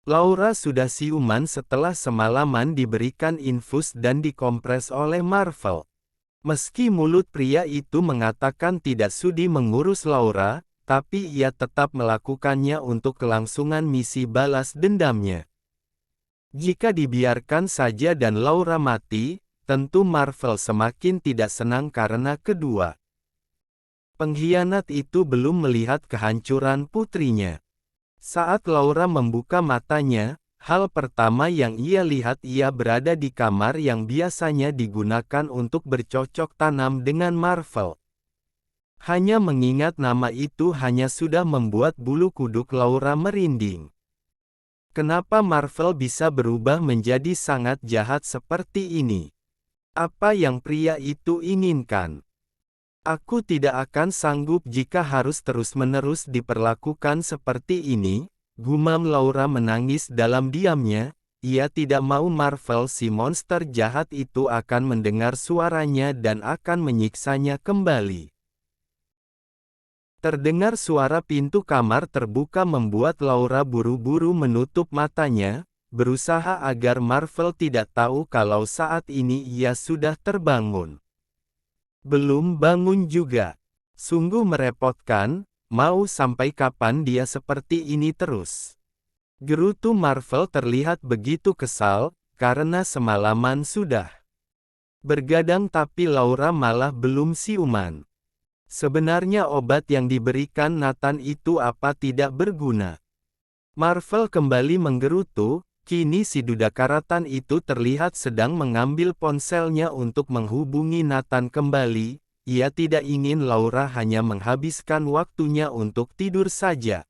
Laura sudah siuman setelah semalaman diberikan infus dan dikompres oleh Marvel. Meski mulut pria itu mengatakan tidak sudi mengurus Laura, tapi ia tetap melakukannya untuk kelangsungan misi balas dendamnya. Jika dibiarkan saja dan Laura mati, tentu Marvel semakin tidak senang karena kedua pengkhianat itu belum melihat kehancuran putrinya. Saat Laura membuka matanya, hal pertama yang ia lihat ia berada di kamar yang biasanya digunakan untuk bercocok tanam dengan Marvel. Hanya mengingat nama itu hanya sudah membuat bulu kuduk Laura merinding. Kenapa Marvel bisa berubah menjadi sangat jahat seperti ini? Apa yang pria itu inginkan? Aku tidak akan sanggup jika harus terus-menerus diperlakukan seperti ini, gumam Laura menangis dalam diamnya. Ia tidak mau Marvel si monster jahat itu akan mendengar suaranya dan akan menyiksanya kembali. Terdengar suara pintu kamar terbuka membuat Laura buru-buru menutup matanya, berusaha agar Marvel tidak tahu kalau saat ini ia sudah terbangun. Belum bangun juga. Sungguh merepotkan, mau sampai kapan dia seperti ini terus? Gerutu Marvel terlihat begitu kesal, karena semalaman sudah bergadang tapi Laura malah belum siuman. Sebenarnya obat yang diberikan Nathan itu apa tidak berguna? Marvel kembali menggerutu, kini si duda karatan itu terlihat sedang mengambil ponselnya untuk menghubungi Nathan kembali. Ia tidak ingin Laura hanya menghabiskan waktunya untuk tidur saja.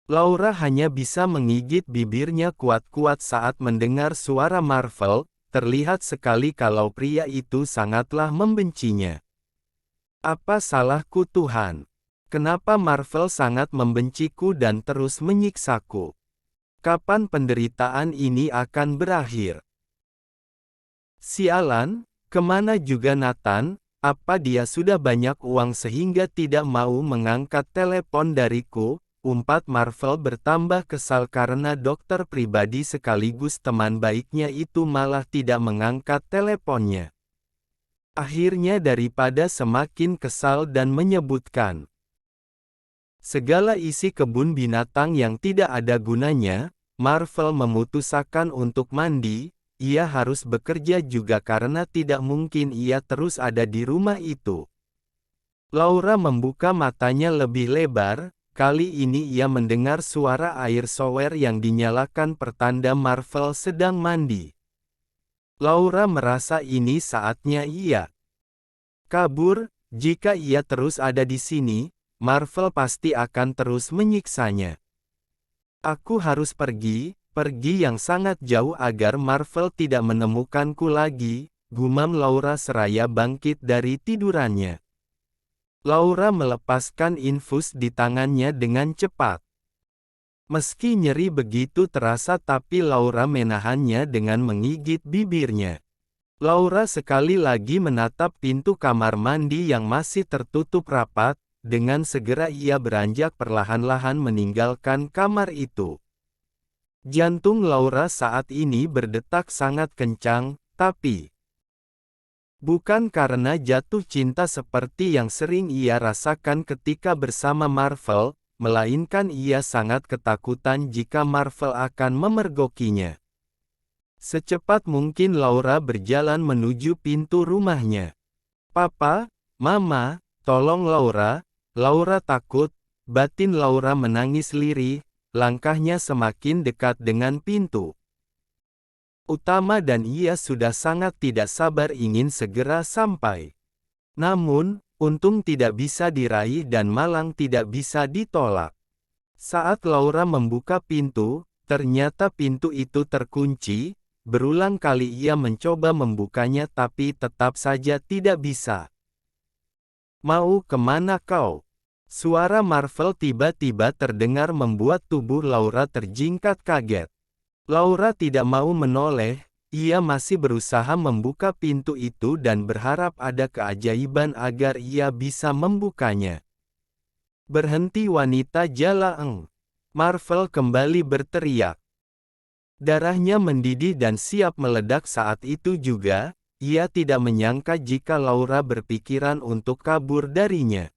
Laura hanya bisa menggigit bibirnya kuat-kuat saat mendengar suara Marvel. Terlihat sekali kalau pria itu sangatlah membencinya. Apa salahku Tuhan? Kenapa Marvel sangat membenciku dan terus menyiksaku? Kapan penderitaan ini akan berakhir? Sialan, kemana juga Nathan? Apa dia sudah banyak uang sehingga tidak mau mengangkat telepon dariku? Umpat Marvel bertambah kesal karena dokter pribadi sekaligus teman baiknya itu malah tidak mengangkat teleponnya. Akhirnya daripada semakin kesal dan menyebutkan segala isi kebun binatang yang tidak ada gunanya, Marvel memutuskan untuk mandi. Ia harus bekerja juga karena tidak mungkin ia terus ada di rumah itu. Laura membuka matanya lebih lebar, kali ini ia mendengar suara air shower yang dinyalakan pertanda Marvel sedang mandi. Laura merasa ini saatnya ia kabur. Jika ia terus ada di sini, Marvel pasti akan terus menyiksanya. Aku harus pergi yang sangat jauh agar Marvel tidak menemukanku lagi, gumam Laura seraya bangkit dari tidurannya. Laura melepaskan infus di tangannya dengan cepat. Meski nyeri begitu terasa tapi Laura menahannya dengan menggigit bibirnya. Laura sekali lagi menatap pintu kamar mandi yang masih tertutup rapat. Dengan segera ia beranjak perlahan-lahan meninggalkan kamar itu. Jantung Laura saat ini berdetak sangat kencang, tapi bukan karena jatuh cinta seperti yang sering ia rasakan ketika bersama Marvel, melainkan ia sangat ketakutan jika Marvel akan memergokinya. Secepat mungkin Laura berjalan menuju pintu rumahnya. Papa, Mama, tolong Laura. Laura takut, batin Laura menangis lirih, langkahnya semakin dekat dengan pintu utama dan ia sudah sangat tidak sabar ingin segera sampai. Namun, untung tidak bisa diraih dan malang tidak bisa ditolak. Saat Laura membuka pintu, ternyata pintu itu terkunci. Berulang kali ia mencoba membukanya tapi tetap saja tidak bisa. Mau kemana kau? Suara Marvel tiba-tiba terdengar membuat tubuh Laura terjingkat kaget. Laura tidak mau menoleh, ia masih berusaha membuka pintu itu dan berharap ada keajaiban agar ia bisa membukanya. Berhenti wanita Jalaeng. Marvel kembali berteriak. Darahnya mendidih dan siap meledak saat itu juga, ia tidak menyangka jika Laura berpikiran untuk kabur darinya.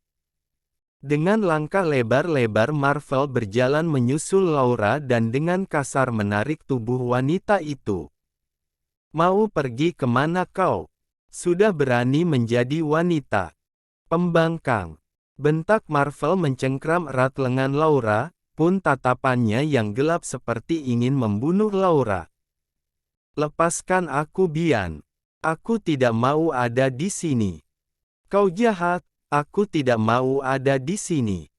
Dengan langkah lebar-lebar Marvel berjalan menyusul Laura dan dengan kasar menarik tubuh wanita itu. Mau pergi kemana kau? Sudah berani menjadi wanita. Pembangkang. Bentak Marvel mencengkram erat lengan Laura, pun tatapannya yang gelap seperti ingin membunuh Laura. Lepaskan aku Bian. Aku tidak mau ada di sini. Kau jahat. Aku tidak mau ada di sini.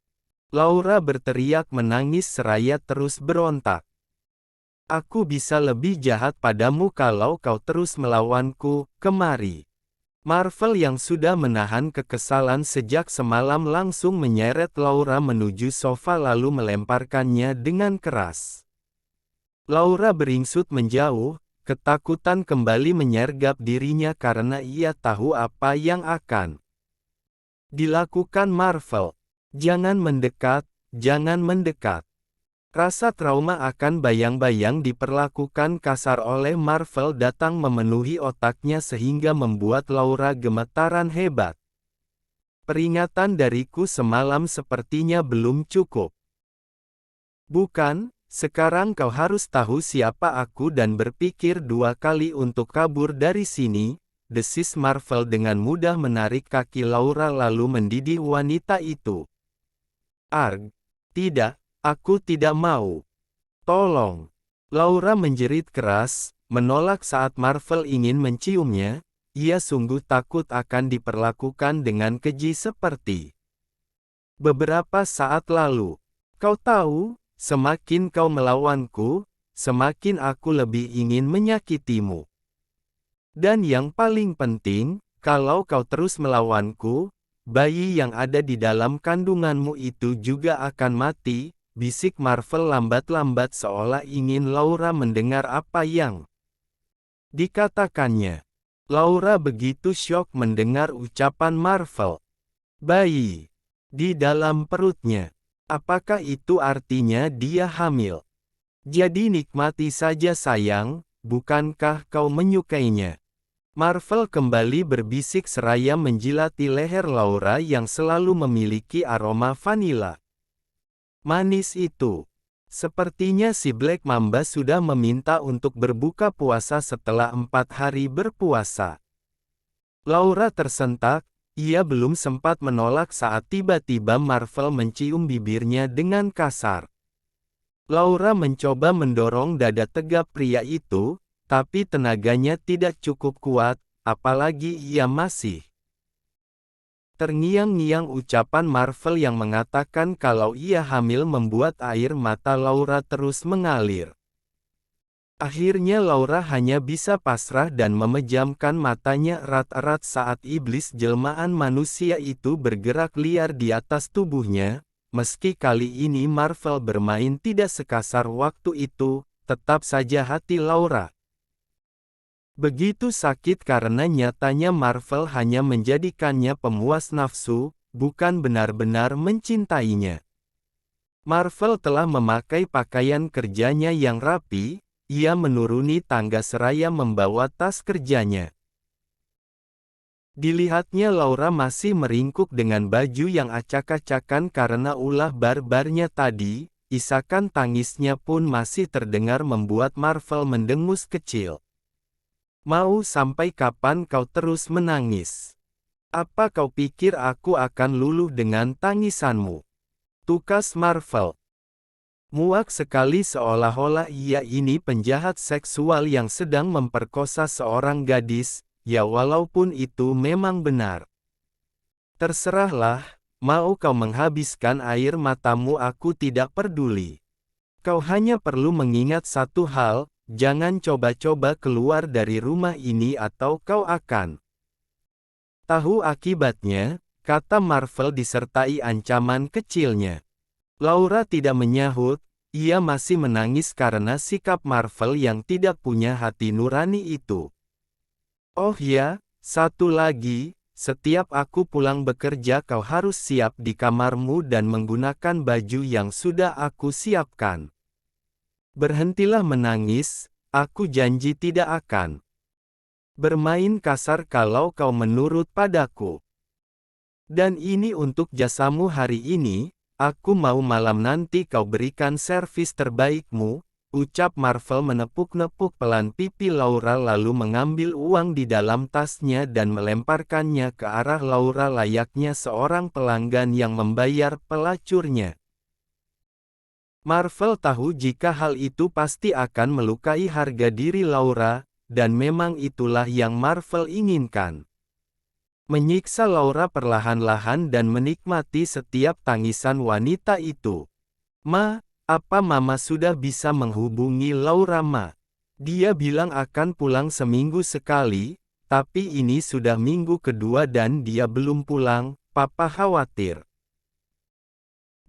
Laura berteriak menangis seraya terus berontak. Aku bisa lebih jahat padamu kalau kau terus melawanku, kemari. Marvel yang sudah menahan kekesalan sejak semalam langsung menyeret Laura menuju sofa lalu melemparkannya dengan keras. Laura beringsut menjauh, ketakutan kembali menyergap dirinya karena ia tahu apa yang akan dilakukan Marvel. Jangan mendekat, jangan mendekat. Rasa trauma akan bayang-bayang diperlakukan kasar oleh Marvel datang memenuhi otaknya sehingga membuat Laura gemetaran hebat. Peringatan dariku semalam sepertinya belum cukup. Bukan, sekarang kau harus tahu siapa aku dan berpikir dua kali untuk kabur dari sini. Desis Marvel dengan mudah menarik kaki Laura lalu mendidih wanita itu. Arg! Tidak, aku tidak mau. Tolong! Laura menjerit keras, menolak saat Marvel ingin menciumnya. Ia sungguh takut akan diperlakukan dengan keji seperti beberapa saat lalu. Kau tahu, semakin kau melawanku, semakin aku lebih ingin menyakitimu. Dan yang paling penting, kalau kau terus melawanku, bayi yang ada di dalam kandunganmu itu juga akan mati, bisik Marvel lambat-lambat seolah ingin Laura mendengar apa yang dikatakannya. Laura begitu syok mendengar ucapan Marvel. Bayi di dalam perutnya. Apakah itu artinya dia hamil? Jadi nikmati saja sayang, bukankah kau menyukainya? Marvel kembali berbisik seraya menjilati leher Laura yang selalu memiliki aroma vanila manis itu. Sepertinya si Black Mamba sudah meminta untuk berbuka puasa setelah 4 hari berpuasa. Laura tersentak, ia belum sempat menolak saat tiba-tiba Marvel mencium bibirnya dengan kasar. Laura mencoba mendorong dada tegap pria itu, tapi tenaganya tidak cukup kuat, apalagi ia masih terngiang-ngiang. Ucapan Marvel yang mengatakan kalau ia hamil membuat air mata Laura terus mengalir. Akhirnya Laura hanya bisa pasrah dan memejamkan matanya erat-erat saat iblis jelmaan manusia itu bergerak liar di atas tubuhnya. Meski kali ini Marvel bermain tidak sekasar waktu itu, tetap saja hati Laura begitu sakit karena nyatanya Marvel hanya menjadikannya pemuas nafsu, bukan benar-benar mencintainya. Marvel telah memakai pakaian kerjanya yang rapi, ia menuruni tangga seraya membawa tas kerjanya. Dilihatnya Laura masih meringkuk dengan baju yang acak-acakan karena ulah barbarnya tadi, isakan tangisnya pun masih terdengar membuat Marvel mendengus kecil. Mau sampai kapan kau terus menangis? Apa kau pikir aku akan luluh dengan tangisanmu? Tukas Marvel. Muak sekali seolah-olah ia ini penjahat seksual yang sedang memperkosa seorang gadis, ya walaupun itu memang benar. Terserahlah, mau kau menghabiskan air matamu aku tidak peduli. Kau hanya perlu mengingat satu hal, jangan coba-coba keluar dari rumah ini atau kau akan tahu akibatnya, kata Marvel disertai ancaman kecilnya. Laura tidak menyahut, ia masih menangis karena sikap Marvel yang tidak punya hati nurani itu. Oh ya, satu lagi, setiap aku pulang bekerja kau harus siap di kamarmu dan menggunakan baju yang sudah aku siapkan. Berhentilah menangis, aku janji tidak akan bermain kasar kalau kau menurut padaku. Dan ini untuk jasamu hari ini, aku mau malam nanti kau berikan servis terbaikmu, ucap Marvel menepuk-nepuk pelan pipi Laura lalu mengambil uang di dalam tasnya dan melemparkannya ke arah Laura layaknya seorang pelanggan yang membayar pelacurnya. Marvel tahu jika hal itu pasti akan melukai harga diri Laura, dan memang itulah yang Marvel inginkan. Menyiksa Laura perlahan-lahan dan menikmati setiap tangisan wanita itu. Ma, apa Mama sudah bisa menghubungi Laura Ma? Dia bilang akan pulang seminggu sekali, tapi ini sudah minggu kedua dan dia belum pulang, Papa khawatir.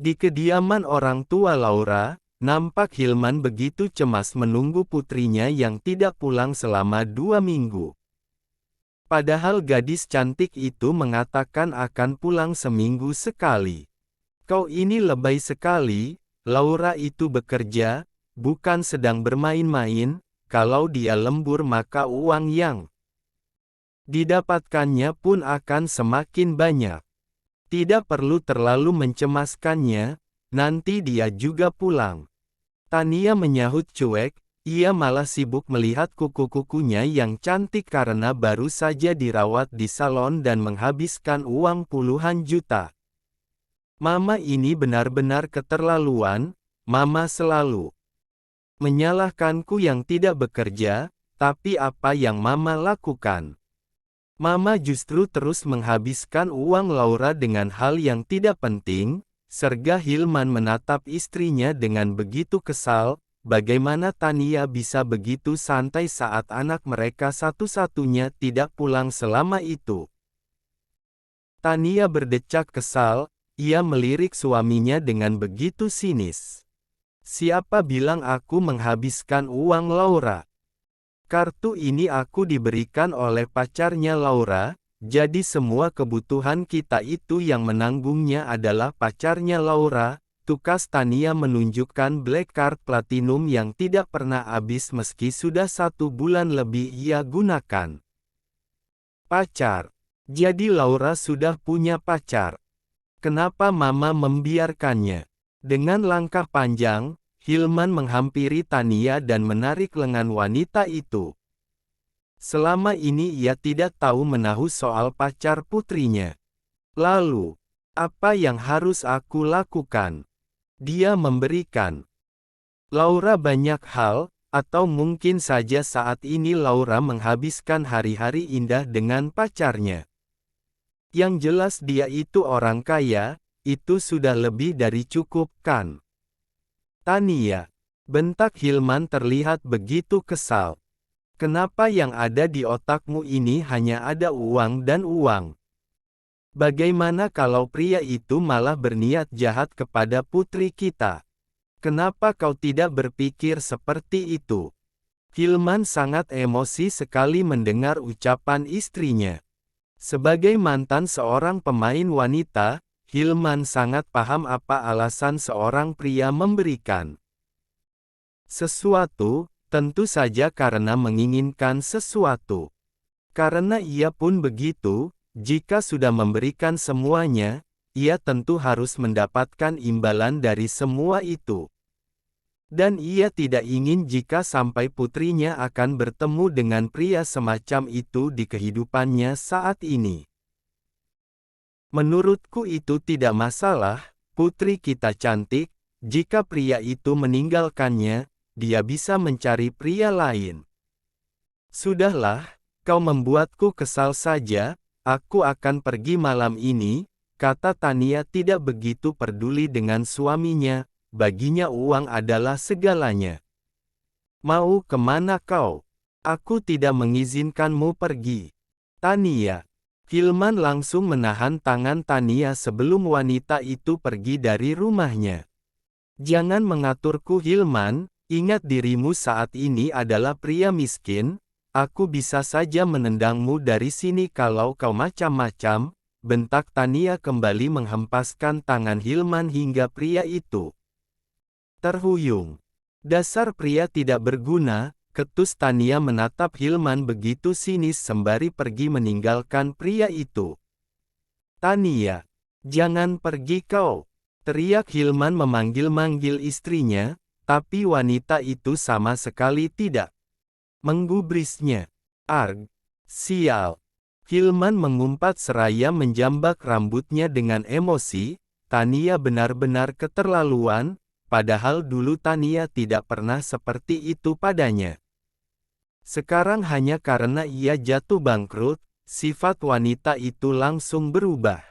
Di kediaman orang tua Laura, nampak Hilman begitu cemas menunggu putrinya yang tidak pulang selama 2 minggu. Padahal gadis cantik itu mengatakan akan pulang seminggu sekali. Kau ini lebay sekali. Laura itu bekerja, bukan sedang bermain-main, kalau dia lembur maka uang yang didapatkannya pun akan semakin banyak. Tidak perlu terlalu mencemaskannya, nanti dia juga pulang. Tania menyahut cuek, ia malah sibuk melihat kuku-kukunya yang cantik karena baru saja dirawat di salon dan menghabiskan uang puluhan juta. Mama ini benar-benar keterlaluan, Mama selalu menyalahkanku yang tidak bekerja, tapi apa yang Mama lakukan? Mama justru terus menghabiskan uang Laura dengan hal yang tidak penting, serga Hilman menatap istrinya dengan begitu kesal, bagaimana Tania bisa begitu santai saat anak mereka satu-satunya tidak pulang selama itu. Tania berdecak kesal. Ia melirik suaminya dengan begitu sinis. Siapa bilang aku menghabiskan uang Laura? Kartu ini aku diberikan oleh pacarnya Laura, jadi semua kebutuhan kita itu yang menanggungnya adalah pacarnya Laura. Tukas Tania menunjukkan black card platinum yang tidak pernah habis meski sudah 1 bulan lebih ia gunakan. Pacar. Jadi Laura sudah punya pacar. Kenapa Mama membiarkannya? Dengan langkah panjang, Hilman menghampiri Tania dan menarik lengan wanita itu. Selama ini ia tidak tahu menahu soal pacar putrinya. Lalu, apa yang harus aku lakukan? Dia memberikan Laura banyak hal, atau mungkin saja saat ini Laura menghabiskan hari-hari indah dengan pacarnya. Yang jelas dia itu orang kaya, itu sudah lebih dari cukup kan? Tania, bentak Hilman terlihat begitu kesal. Kenapa yang ada di otakmu ini hanya ada uang dan uang? Bagaimana kalau pria itu malah berniat jahat kepada putri kita? Kenapa kau tidak berpikir seperti itu? Hilman sangat emosi sekali mendengar ucapan istrinya. Sebagai mantan seorang pemain wanita, Hilman sangat paham apa alasan seorang pria memberikan sesuatu, tentu saja karena menginginkan sesuatu. Karena ia pun begitu, jika sudah memberikan semuanya, ia tentu harus mendapatkan imbalan dari semua itu. Dan ia tidak ingin jika sampai putrinya akan bertemu dengan pria semacam itu di kehidupannya saat ini. Menurutku itu tidak masalah, putri kita cantik, jika pria itu meninggalkannya, dia bisa mencari pria lain. Sudahlah, kau membuatku kesal saja, aku akan pergi malam ini, kata Tania tidak begitu peduli dengan suaminya. Baginya uang adalah segalanya. Mau kemana kau? Aku tidak mengizinkanmu pergi. Tania. Hilman langsung menahan tangan Tania sebelum wanita itu pergi dari rumahnya. Jangan mengaturku Hilman, ingat dirimu saat ini adalah pria miskin, Aku bisa saja menendangmu dari sini kalau kau macam-macam, bentak Tania kembali menghempaskan tangan Hilman hingga pria itu terhuyung. Dasar pria tidak berguna, ketus Tania menatap Hilman begitu sinis sembari pergi meninggalkan pria itu. Tania, jangan pergi kau, teriak Hilman memanggil-manggil istrinya, tapi wanita itu sama sekali tidak menggubrisnya. Arg, sial. Hilman mengumpat seraya menjambak rambutnya dengan emosi. Tania benar-benar keterlaluan, padahal dulu Tania tidak pernah seperti itu padanya. Sekarang hanya karena ia jatuh bangkrut, sifat wanita itu langsung berubah.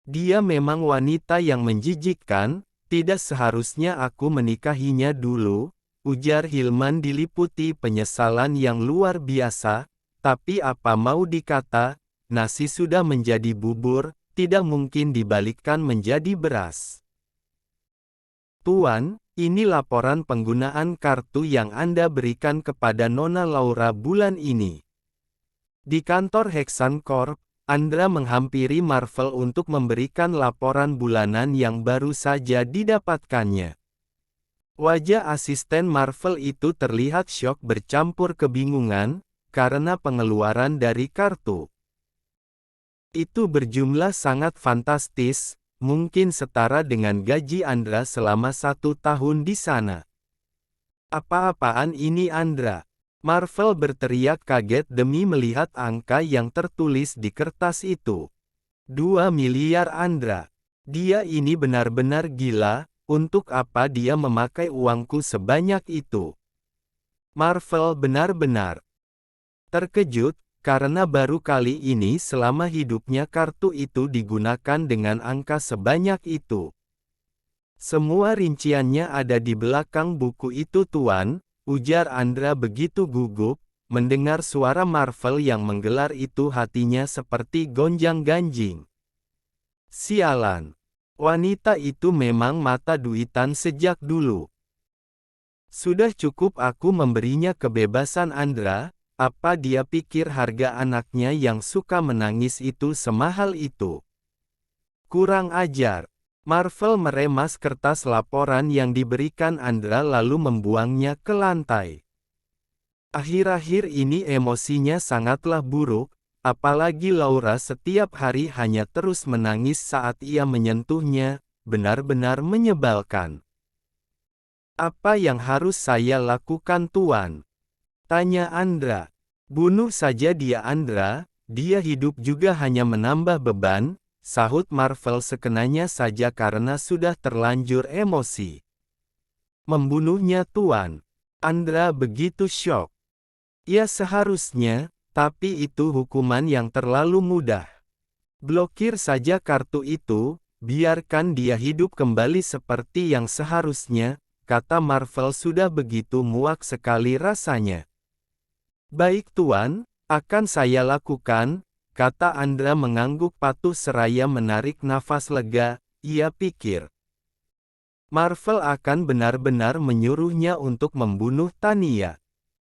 Dia memang wanita yang menjijikkan, tidak seharusnya aku menikahinya dulu, ujar Hilman diliputi penyesalan yang luar biasa, tapi apa mau dikata, nasi sudah menjadi bubur, tidak mungkin dibalikkan menjadi beras. Tuan, ini laporan penggunaan kartu yang Anda berikan kepada Nona Laura bulan ini. Di kantor Hexan Corp, Andra menghampiri Marvel untuk memberikan laporan bulanan yang baru saja didapatkannya. Wajah asisten Marvel itu terlihat syok bercampur kebingungan, karena pengeluaran dari kartu itu berjumlah sangat fantastis, mungkin setara dengan gaji Andra selama 1 tahun di sana. Apa-apaan ini Andra? Marvel berteriak kaget demi melihat angka yang tertulis di kertas itu. 2 miliar Andra. Dia ini benar-benar gila. Untuk apa dia memakai uangku sebanyak itu? Marvel benar-benar terkejut, karena baru kali ini selama hidupnya kartu itu digunakan dengan angka sebanyak itu. Semua rinciannya ada di belakang buku itu Tuan, ujar Andra begitu gugup, mendengar suara Marvel yang menggelar itu hatinya seperti gonjang-ganjing. Sialan. Wanita itu memang mata duitan sejak dulu. Sudah cukup aku memberinya kebebasan Andra, apa dia pikir harga anaknya yang suka menangis itu semahal itu? Kurang ajar. Marvel meremas kertas laporan yang diberikan Andra lalu membuangnya ke lantai. Akhir-akhir ini emosinya sangatlah buruk. Apalagi Laura setiap hari hanya terus menangis saat ia menyentuhnya, benar-benar menyebalkan. Apa yang harus saya lakukan Tuan? Tanya Andra. Bunuh saja dia Andra, dia hidup juga hanya menambah beban, sahut Marvel sekenanya saja karena sudah terlanjur emosi. Membunuhnya Tuan. Andra begitu syok. Ya seharusnya. Tapi itu hukuman yang terlalu mudah. Blokir saja kartu itu, biarkan dia hidup kembali seperti yang seharusnya, kata Marvel sudah begitu muak sekali rasanya. Baik Tuan, akan saya lakukan, kata Andra mengangguk patuh seraya menarik nafas lega, ia pikir. Marvel akan benar-benar menyuruhnya untuk membunuh Tania.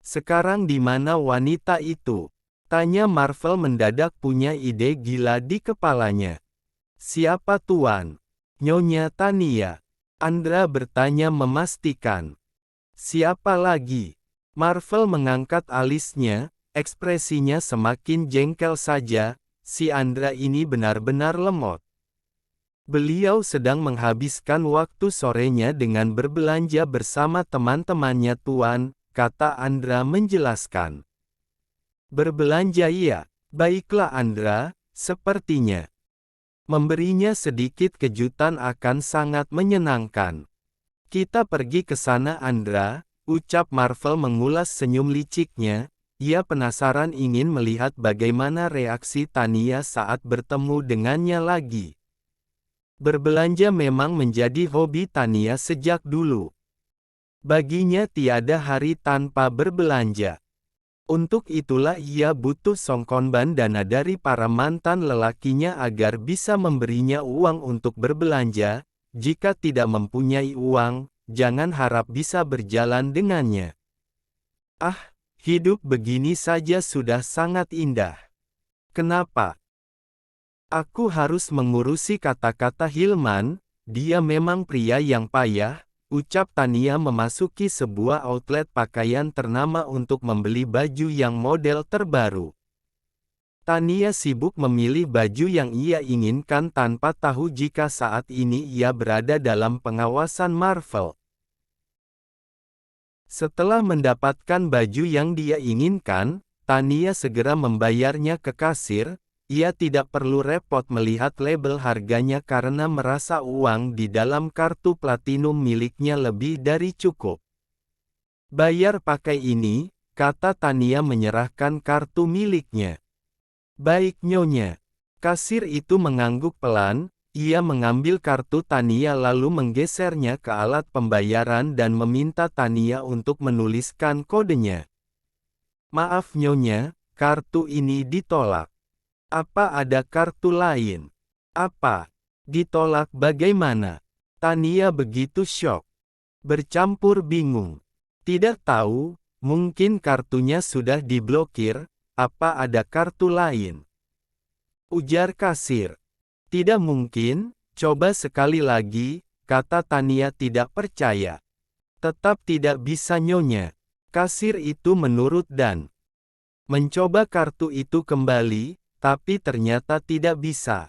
Sekarang di mana wanita itu? Tanya Marvel mendadak punya ide gila di kepalanya. Siapa Tuan? Nyonya Tania. Andra bertanya memastikan. Siapa lagi? Marvel mengangkat alisnya, ekspresinya semakin jengkel saja, si Andra ini benar-benar lemot. Beliau sedang menghabiskan waktu sorenya dengan berbelanja bersama teman-temannya Tuan, kata Andra menjelaskan. Berbelanja iya, baiklah Andra, sepertinya. Memberinya sedikit kejutan akan sangat menyenangkan. Kita pergi ke sana Andra, ucap Marvel mengulas senyum liciknya, ia penasaran ingin melihat bagaimana reaksi Tania saat bertemu dengannya lagi. Berbelanja memang menjadi hobi Tania sejak dulu. Baginya tiada hari tanpa berbelanja. Untuk itulah ia butuh songkonban dana dari para mantan lelakinya agar bisa memberinya uang untuk berbelanja. Jika tidak mempunyai uang, jangan harap bisa berjalan dengannya. Ah, hidup begini saja sudah sangat indah. Kenapa aku harus mengurusi kata-kata Hilman? Dia memang pria yang payah, ucap Tania memasuki sebuah outlet pakaian ternama untuk membeli baju yang model terbaru. Tania sibuk memilih baju yang ia inginkan tanpa tahu jika saat ini ia berada dalam pengawasan Marvel. Setelah mendapatkan baju yang dia inginkan, Tania segera membayarnya ke kasir. Ia tidak perlu repot melihat label harganya karena merasa uang di dalam kartu platinum miliknya lebih dari cukup. Bayar pakai ini, kata Tania menyerahkan kartu miliknya. Baik nyonya. Kasir itu mengangguk pelan, ia mengambil kartu Tania lalu menggesernya ke alat pembayaran dan meminta Tania untuk menuliskan kodenya. Maaf nyonya, kartu ini ditolak. Apa ada kartu lain? Apa? Ditolak bagaimana? Tania begitu syok. Bercampur bingung. Tidak tahu, mungkin kartunya sudah diblokir, apa ada kartu lain? Ujar kasir. Tidak mungkin, coba sekali lagi, kata Tania tidak percaya. Tetap tidak bisa nyonya. Kasir itu menurut dan mencoba kartu itu kembali, tapi ternyata tidak bisa.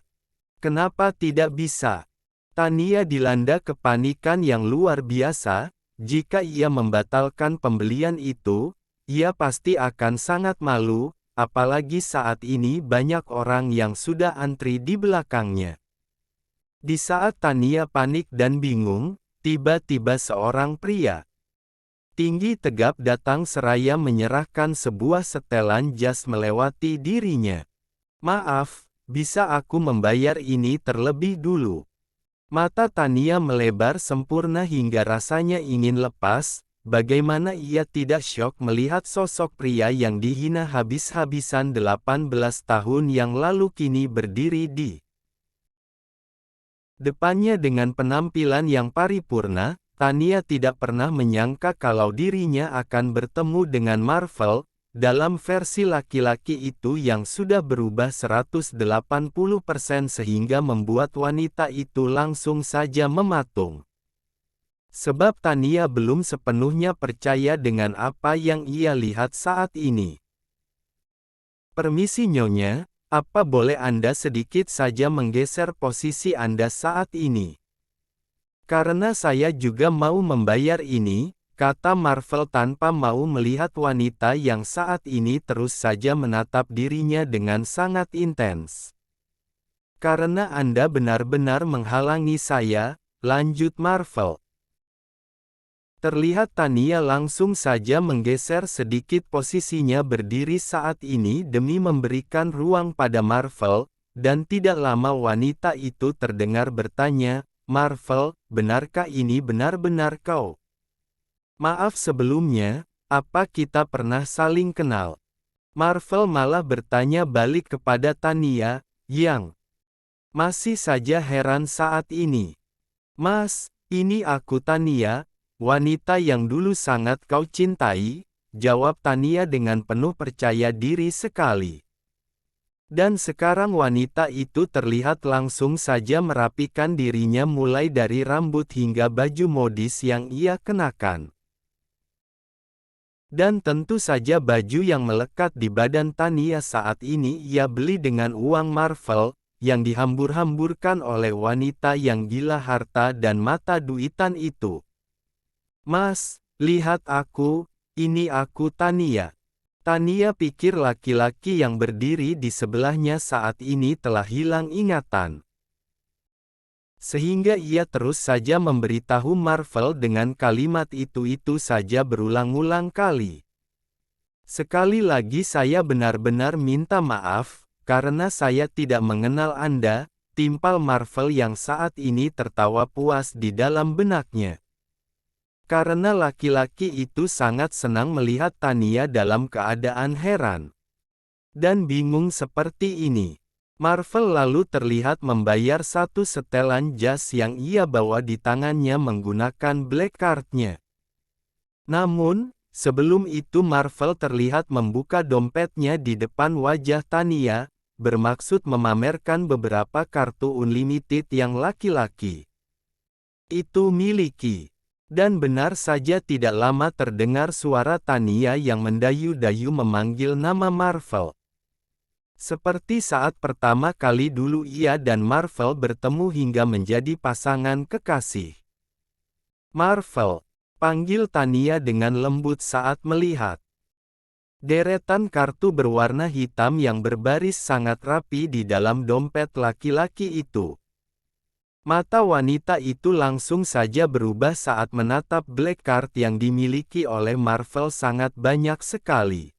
Kenapa tidak bisa? Tania dilanda kepanikan yang luar biasa. Jika ia membatalkan pembelian itu, ia pasti akan sangat malu, apalagi saat ini banyak orang yang sudah antri di belakangnya. Di saat Tania panik dan bingung, tiba-tiba seorang pria tinggi tegap datang seraya menyerahkan sebuah setelan jas melewati dirinya. Maaf, bisa aku membayar ini terlebih dulu? Mata Tania melebar sempurna hingga rasanya ingin lepas. Bagaimana ia tidak syok melihat sosok pria yang dihina habis-habisan 18 tahun yang lalu kini berdiri di depannya dengan penampilan yang paripurna. Tania tidak pernah menyangka kalau dirinya akan bertemu dengan Marvel, dalam versi laki-laki itu yang sudah berubah 180% sehingga membuat wanita itu langsung saja mematung. Sebab Tania belum sepenuhnya percaya dengan apa yang ia lihat saat ini. Permisi nyonya, apa boleh Anda sedikit saja menggeser posisi Anda saat ini? Karena saya juga mau membayar ini, kata Marvel tanpa mau melihat wanita yang saat ini terus saja menatap dirinya dengan sangat intens. Karena Anda benar-benar menghalangi saya, lanjut Marvel. Terlihat Tania langsung saja menggeser sedikit posisinya berdiri saat ini demi memberikan ruang pada Marvel, dan tidak lama wanita itu terdengar bertanya, Marvel, benarkah ini benar-benar kau? Maaf sebelumnya, apa kita pernah saling kenal? Marvel malah bertanya balik kepada Tania, yang masih saja heran saat ini. Mas, ini aku Tania, wanita yang dulu sangat kau cintai, jawab Tania dengan penuh percaya diri sekali. Dan sekarang wanita itu terlihat langsung saja merapikan dirinya mulai dari rambut hingga baju modis yang ia kenakan. Dan tentu saja baju yang melekat di badan Tania saat ini ia beli dengan uang Marvel, yang dihambur-hamburkan oleh wanita yang gila harta dan mata duitan itu. Mas, lihat aku, ini aku Tania. Tania pikir laki-laki yang berdiri di sebelahnya saat ini telah hilang ingatan. Sehingga ia terus saja memberitahu Marvel dengan kalimat itu saja berulang-ulang kali. Sekali lagi saya benar-benar minta maaf, karena saya tidak mengenal Anda, timpal Marvel yang saat ini tertawa puas di dalam benaknya. Karena laki-laki itu sangat senang melihat Tania dalam keadaan heran dan bingung seperti ini. Marvel lalu terlihat membayar satu setelan jas yang ia bawa di tangannya menggunakan black card-nya. Namun, Sebelum itu Marvel terlihat membuka dompetnya di depan wajah Tania, bermaksud memamerkan beberapa kartu unlimited yang laki-laki itu miliki. Dan benar saja tidak lama terdengar suara Tania yang mendayu-dayu memanggil nama Marvel. Seperti saat pertama kali dulu ia dan Marvel bertemu hingga menjadi pasangan kekasih. Marvel, panggil Tania dengan lembut saat melihat deretan kartu berwarna hitam yang berbaris sangat rapi di dalam dompet laki-laki itu. Mata wanita itu langsung saja berubah saat menatap black card yang dimiliki oleh Marvel sangat banyak sekali.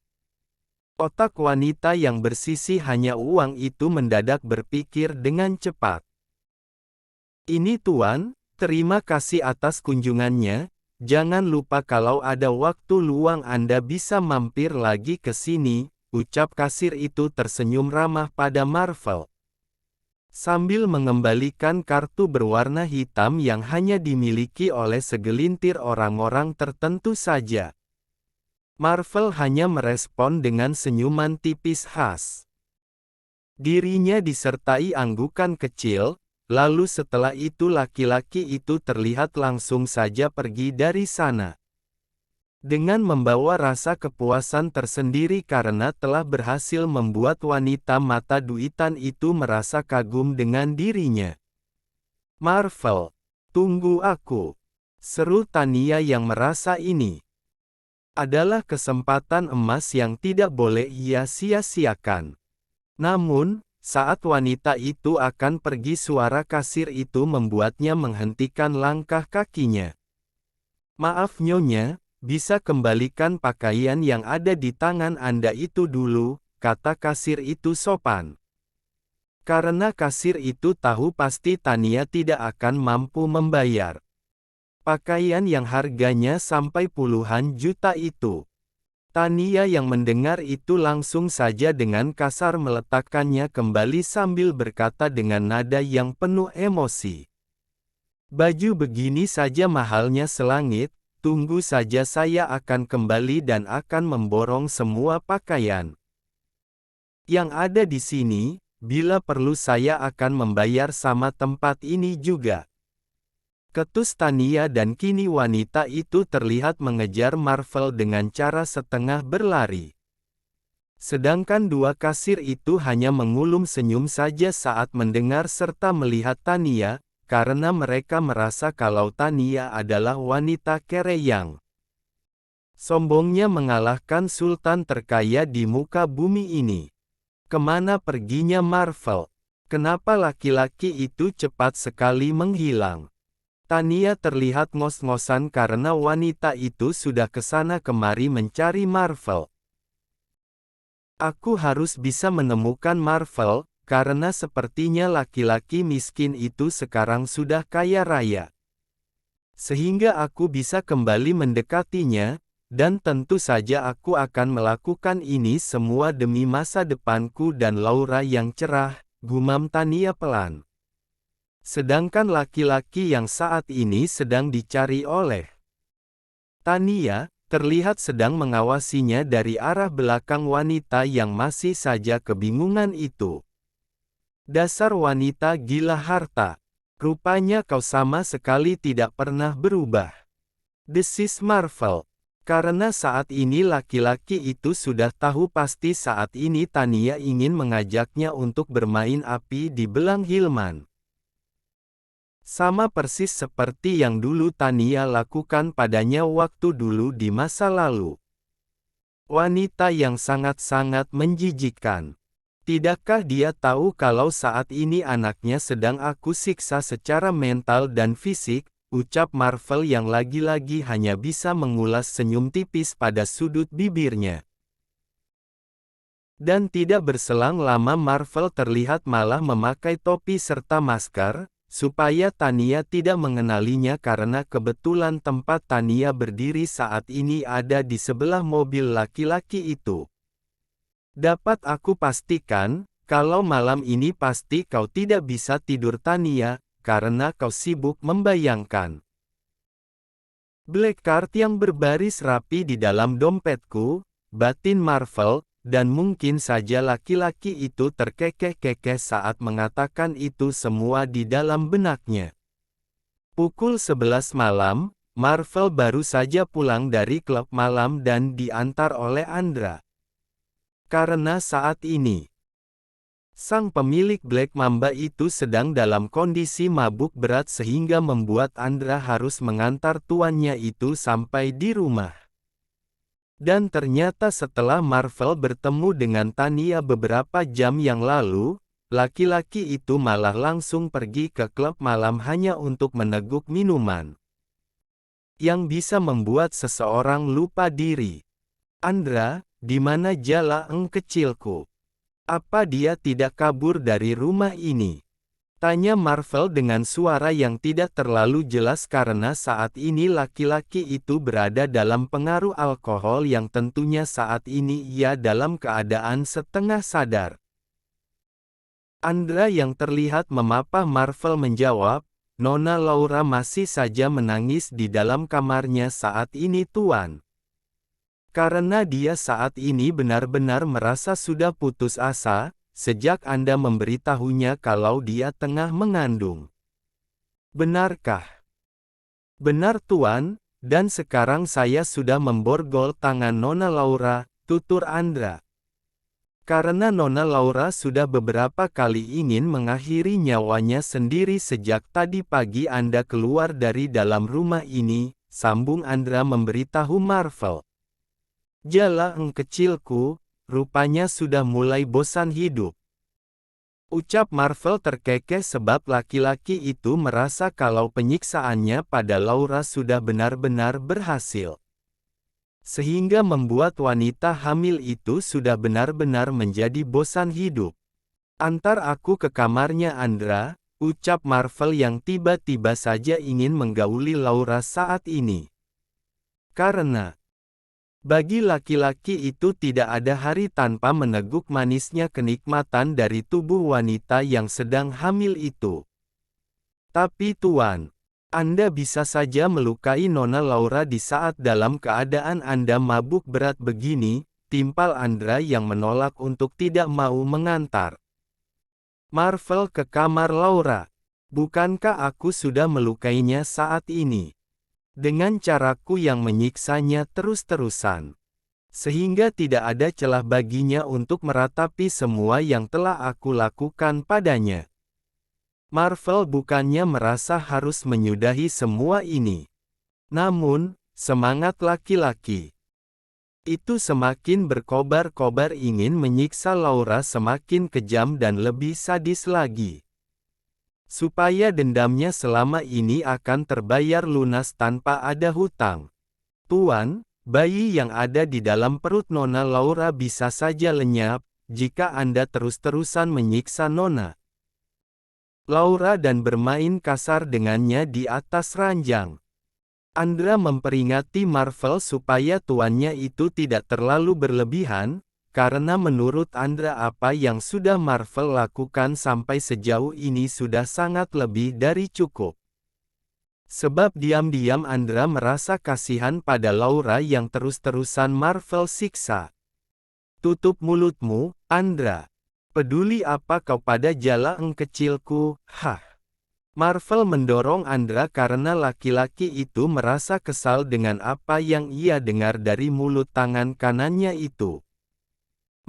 Otak wanita yang bersisi hanya uang itu mendadak berpikir dengan cepat. Ini tuan, terima kasih atas kunjungannya. Jangan lupa kalau ada waktu luang Anda bisa mampir lagi ke sini, ucap kasir itu tersenyum ramah pada Marvel. Sambil mengembalikan kartu berwarna hitam yang hanya dimiliki oleh segelintir orang-orang tertentu saja. Marvel hanya merespon dengan senyuman tipis khas. Dirinya disertai anggukan kecil, lalu setelah itu laki-laki itu terlihat langsung saja pergi dari sana. Dengan membawa rasa kepuasan tersendiri karena telah berhasil membuat wanita mata duitan itu merasa kagum dengan dirinya. Marvel, tunggu aku, seru Tania yang merasa ini adalah kesempatan emas yang tidak boleh ia sia-siakan. Namun, saat wanita itu akan pergi suara kasir itu membuatnya menghentikan langkah kakinya. Maaf nyonya, bisa kembalikan pakaian yang ada di tangan Anda itu dulu, kata kasir itu sopan. Karena kasir itu tahu pasti Tania tidak akan mampu membayar pakaian yang harganya sampai puluhan juta itu. Tania yang mendengar itu langsung saja dengan kasar meletakkannya kembali sambil berkata dengan nada yang penuh emosi. Baju begini saja mahalnya selangit, tunggu saja saya akan kembali dan akan memborong semua pakaian yang ada di sini, bila perlu saya akan membayar sama tempat ini juga. Ketus Tania dan kini wanita itu terlihat mengejar Marvel dengan cara setengah berlari. Sedangkan dua kasir itu hanya mengulum senyum saja saat mendengar serta melihat Tania, karena mereka merasa kalau Tania adalah wanita kere yang sombongnya mengalahkan sultan terkaya di muka bumi ini. Kemana perginya Marvel? Kenapa laki-laki itu cepat sekali menghilang? Tania terlihat ngos-ngosan karena wanita itu sudah kesana kemari mencari Marvel. Aku harus bisa menemukan Marvel, karena sepertinya laki-laki miskin itu sekarang sudah kaya raya. Sehingga aku bisa kembali mendekatinya, dan tentu saja aku akan melakukan ini semua demi masa depanku dan Laura yang cerah, gumam Tania pelan. Sedangkan laki-laki yang saat ini sedang dicari oleh Tania, terlihat sedang mengawasinya dari arah belakang wanita yang masih saja kebingungan itu. Dasar wanita gila harta. Rupanya kau sama sekali tidak pernah berubah, desis Marvel. Karena saat ini laki-laki itu sudah tahu pasti saat ini Tania ingin mengajaknya untuk bermain api di belang Hilman. Sama persis seperti yang dulu Tania lakukan padanya waktu dulu di masa lalu. Wanita yang sangat-sangat menjijikkan. Tidakkah dia tahu kalau saat ini anaknya sedang aku siksa secara mental dan fisik, ucap Marvel yang lagi-lagi hanya bisa mengulas senyum tipis pada sudut bibirnya. Dan tidak berselang lama Marvel terlihat malah memakai topi serta masker, supaya Tania tidak mengenalinya karena kebetulan tempat Tania berdiri saat ini ada di sebelah mobil laki-laki itu. Dapat aku pastikan, kalau malam ini pasti kau tidak bisa tidur Tania, karena kau sibuk membayangkan Black card yang berbaris rapi di dalam dompetku, batin Marvel, dan mungkin saja laki-laki itu terkekeh-kekeh saat mengatakan itu semua di dalam benaknya. Pukul 11 malam, Marvel baru saja pulang dari klub malam dan diantar oleh Andra. Karena saat ini, sang pemilik Black Mamba itu sedang dalam kondisi mabuk berat sehingga membuat Andra harus mengantar tuannya itu sampai di rumah. Dan ternyata setelah Marvel bertemu dengan Tania beberapa jam yang lalu, laki-laki itu malah langsung pergi ke klub malam hanya untuk meneguk minuman yang bisa membuat seseorang lupa diri. Andra, di mana Jala Eng kecilku? Apa dia tidak kabur dari rumah ini? Tanya Marvel dengan suara yang tidak terlalu jelas karena saat ini laki-laki itu berada dalam pengaruh alkohol yang tentunya saat ini ia dalam keadaan setengah sadar. Andra yang terlihat memapah Marvel menjawab, Nona Laura masih saja menangis di dalam kamarnya saat ini Tuan. Karena dia saat ini benar-benar merasa sudah putus asa, sejak Anda memberitahunya kalau dia tengah mengandung. Benarkah? Benar Tuan, dan sekarang saya sudah memborgol tangan Nona Laura, tutur Andra. Karena Nona Laura sudah beberapa kali ingin mengakhiri nyawanya sendiri sejak tadi pagi Anda keluar dari dalam rumah ini, sambung Andra memberitahu Marvel. Jala Eng kecilku, rupanya sudah mulai bosan hidup. Ucap Marvel terkekeh sebab laki-laki itu merasa kalau penyiksaannya pada Laura sudah benar-benar berhasil. Sehingga membuat wanita hamil itu sudah benar-benar menjadi bosan hidup. Antar aku ke kamarnya Andra, ucap Marvel yang tiba-tiba saja ingin menggauli Laura saat ini. Karena bagi laki-laki itu tidak ada hari tanpa meneguk manisnya kenikmatan dari tubuh wanita yang sedang hamil itu. Tapi Tuan, Anda bisa saja melukai Nona Laura di saat dalam keadaan Anda mabuk berat begini, timpal Andra yang menolak untuk tidak mau mengantar Marvel ke kamar Laura. Bukankah aku sudah melukainya saat ini? Dengan caraku yang menyiksanya terus-terusan. Sehingga tidak ada celah baginya untuk meratapi semua yang telah aku lakukan padanya. Marvel bukannya merasa harus menyudahi semua ini. Namun, semangat laki-laki itu semakin berkobar-kobar ingin menyiksa Laura semakin kejam dan lebih sadis lagi. Supaya dendamnya selama ini akan terbayar lunas tanpa ada hutang. Tuan, bayi yang ada di dalam perut Nona Laura bisa saja lenyap, jika Anda terus-terusan menyiksa Nona Laura dan bermain kasar dengannya di atas ranjang. Andra memperingati Marvel supaya tuannya itu tidak terlalu berlebihan, karena menurut Andra apa yang sudah Marvel lakukan sampai sejauh ini sudah sangat lebih dari cukup. Sebab diam-diam Andra merasa kasihan pada Laura yang terus-terusan Marvel siksa. Tutup mulutmu, Andra. Peduli apa kau pada Jala Eng kecilku, hah. Marvel mendorong Andra karena laki-laki itu merasa kesal dengan apa yang ia dengar dari mulut tangan kanannya itu.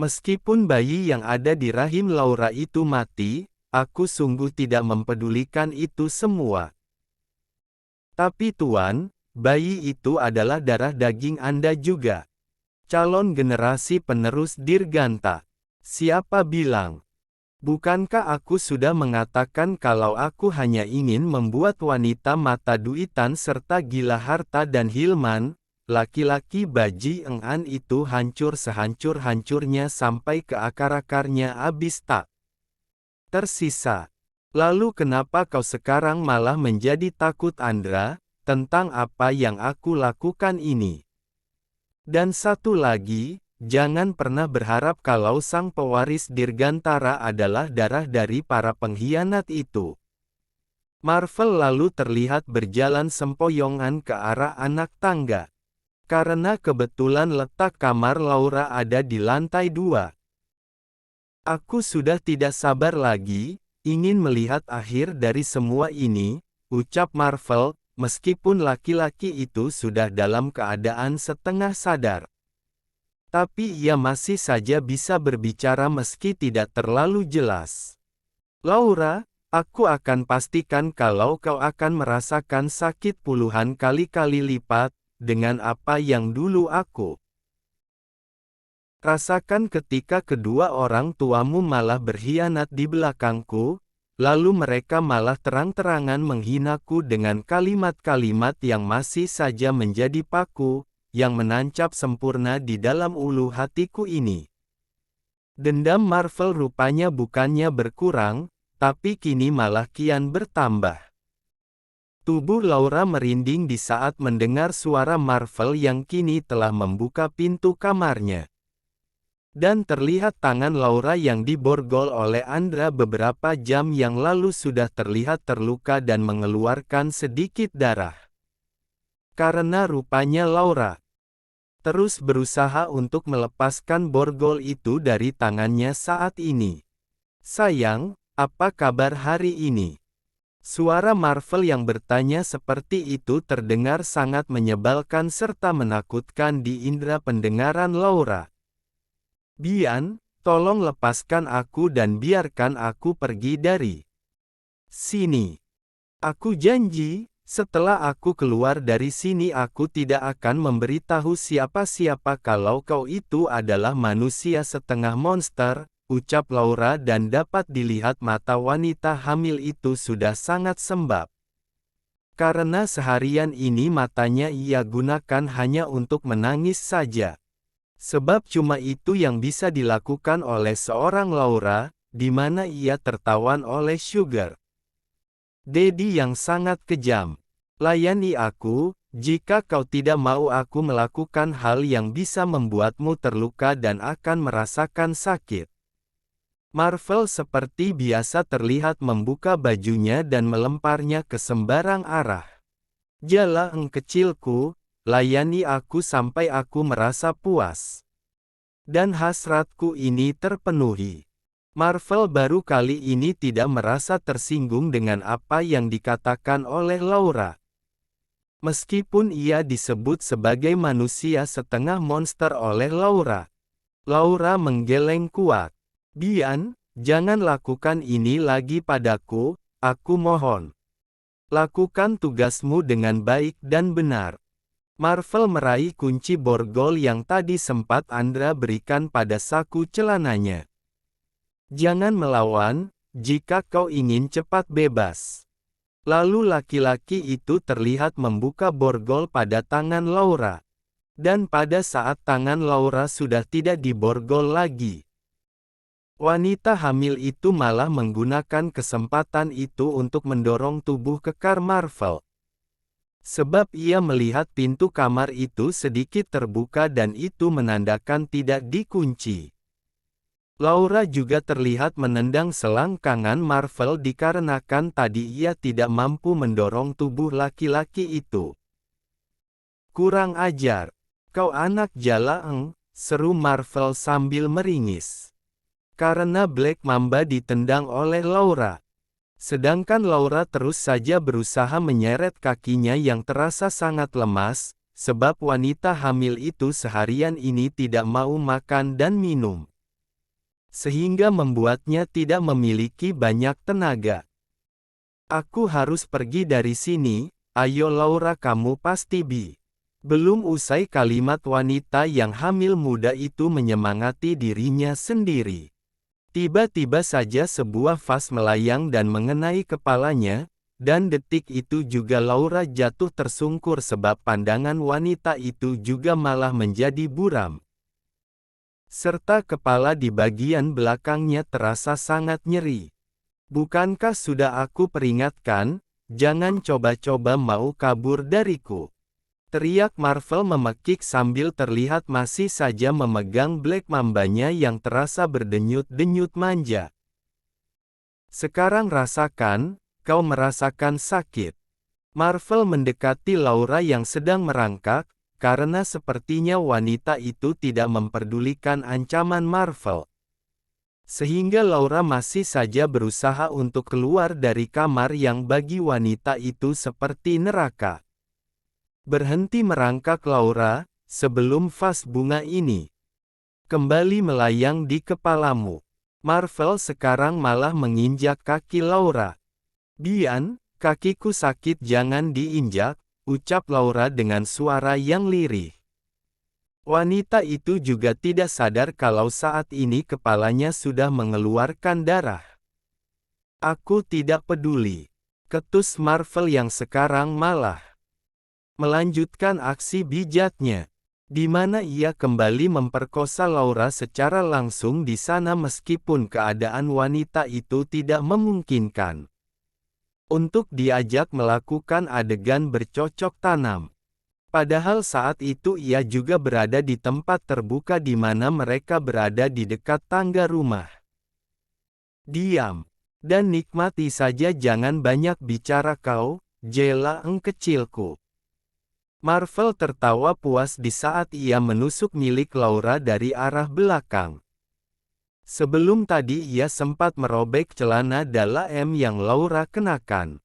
Meskipun bayi yang ada di rahim Laura itu mati, aku sungguh tidak mempedulikan itu semua. Tapi Tuan, bayi itu adalah darah daging Anda juga. Calon generasi penerus Dirgantha. Siapa bilang? Bukankah aku sudah mengatakan kalau aku hanya ingin membuat wanita mata duitan serta gila harta dan hilman? Laki-laki Baji Engan itu hancur sehancur-hancurnya sampai ke akar-akarnya habis tak tersisa. Lalu kenapa kau sekarang malah menjadi takut Andra, tentang apa yang aku lakukan ini? Dan satu lagi, jangan pernah berharap kalau sang pewaris Dirgantara adalah darah dari para pengkhianat itu. Marvel lalu terlihat berjalan sempoyongan ke arah anak tangga. Karena kebetulan letak kamar Laura ada di lantai 2. Aku sudah tidak sabar lagi, ingin melihat akhir dari semua ini, ucap Marvel, meskipun laki-laki itu sudah dalam keadaan setengah sadar. Tapi ia masih saja bisa berbicara meski tidak terlalu jelas. Laura, aku akan pastikan kalau kau akan merasakan sakit puluhan kali-kali lipat, dengan apa yang dulu aku rasakan ketika kedua orang tuamu malah berkhianat di belakangku, lalu mereka malah terang-terangan menghinaku dengan kalimat-kalimat yang masih saja menjadi paku, yang menancap sempurna di dalam ulu hatiku ini. Dendam Marvel rupanya bukannya berkurang, tapi kini malah kian bertambah. Tubuh Laura merinding di saat mendengar suara Marvel yang kini telah membuka pintu kamarnya. Dan terlihat tangan Laura yang diborgol oleh Andra beberapa jam yang lalu sudah terlihat terluka dan mengeluarkan sedikit darah. Karena rupanya Laura terus berusaha untuk melepaskan borgol itu dari tangannya saat ini. Sayang, apa kabar hari ini? Suara Marvel yang bertanya seperti itu terdengar sangat menyebalkan serta menakutkan di indera pendengaran Laura. Bian, tolong lepaskan aku dan biarkan aku pergi dari sini. Aku janji, setelah aku keluar dari sini aku tidak akan memberitahu siapa-siapa kalau kau itu adalah manusia setengah monster, ucap Laura dan dapat dilihat mata wanita hamil itu sudah sangat sembab. Karena seharian ini matanya ia gunakan hanya untuk menangis saja. Sebab cuma itu yang bisa dilakukan oleh seorang Laura, di mana ia tertawan oleh Sugar Daddy yang sangat kejam. Layani aku, jika kau tidak mau aku melakukan hal yang bisa membuatmu terluka dan akan merasakan sakit. Marvel seperti biasa terlihat membuka bajunya dan melemparnya ke sembarang arah. Jalang kecilku, layani aku sampai aku merasa puas. Dan hasratku ini terpenuhi. Marvel baru kali ini tidak merasa tersinggung dengan apa yang dikatakan oleh Laura. Meskipun ia disebut sebagai manusia setengah monster oleh Laura. Laura menggeleng kuat. Bian, jangan lakukan ini lagi padaku, aku mohon. Lakukan tugasmu dengan baik dan benar. Marvel meraih kunci borgol yang tadi sempat Andra berikan pada saku celananya. Jangan melawan, jika kau ingin cepat bebas. Lalu laki-laki itu terlihat membuka borgol pada tangan Laura. Dan pada saat tangan Laura sudah tidak diborgol lagi, wanita hamil itu malah menggunakan kesempatan itu untuk mendorong tubuh kekar Marvel. Sebab ia melihat pintu kamar itu sedikit terbuka dan itu menandakan tidak dikunci. Laura juga terlihat menendang selangkangan Marvel dikarenakan tadi ia tidak mampu mendorong tubuh laki-laki itu. Kurang ajar. Kau anak jalang, seru Marvel sambil meringis. Karena Black Mamba ditendang oleh Laura. Sedangkan Laura terus saja berusaha menyeret kakinya yang terasa sangat lemas, sebab wanita hamil itu seharian ini tidak mau makan dan minum. Sehingga membuatnya tidak memiliki banyak tenaga. Aku harus pergi dari sini, ayo Laura kamu pasti bi. Belum usai kalimat wanita yang hamil muda itu menyemangati dirinya sendiri. Tiba-tiba saja sebuah vas melayang dan mengenai kepalanya, dan detik itu juga Laura jatuh tersungkur sebab pandangan wanita itu juga malah menjadi buram. Serta kepala di bagian belakangnya terasa sangat nyeri. Bukankah sudah aku peringatkan, jangan coba-coba mau kabur dariku. Teriak Marvel memekik sambil terlihat masih saja memegang Black Mambanya yang terasa berdenyut-denyut manja. Sekarang rasakan, kau merasakan sakit. Marvel mendekati Laura yang sedang merangkak, karena sepertinya wanita itu tidak memperdulikan ancaman Marvel. Sehingga Laura masih saja berusaha untuk keluar dari kamar yang bagi wanita itu seperti neraka. Berhenti merangkak Laura, sebelum vas bunga ini kembali melayang di kepalamu. Marvel sekarang malah menginjak kaki Laura. Bian, kakiku sakit, jangan diinjak, ucap Laura dengan suara yang lirih. Wanita itu juga tidak sadar kalau saat ini kepalanya sudah mengeluarkan darah. Aku tidak peduli, ketus Marvel yang sekarang malah melanjutkan aksi bijaknya, di mana ia kembali memperkosa Laura secara langsung di sana meskipun keadaan wanita itu tidak memungkinkan untuk diajak melakukan adegan bercocok tanam. Padahal saat itu ia juga berada di tempat terbuka di mana mereka berada di dekat tangga rumah. Diam, dan nikmati saja, jangan banyak bicara kau, Jela Eng kecilku. Marvel tertawa puas di saat ia menusuk milik Laura dari arah belakang. Sebelum tadi ia sempat merobek celana dalam yang Laura kenakan.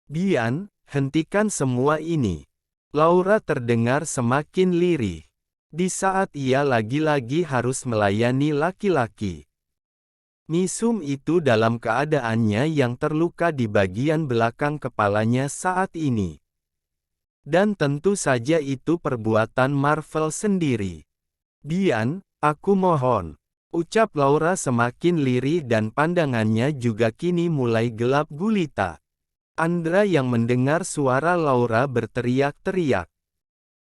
Bian, hentikan semua ini. Laura terdengar semakin lirih. Di saat ia lagi-lagi harus melayani laki-laki. Misum itu dalam keadaannya yang terluka di bagian belakang kepalanya saat ini. Dan tentu saja itu perbuatan Marvel sendiri. Bian, aku mohon, ucap Laura semakin lirih dan pandangannya juga kini mulai gelap gulita. Andra yang mendengar suara Laura berteriak-teriak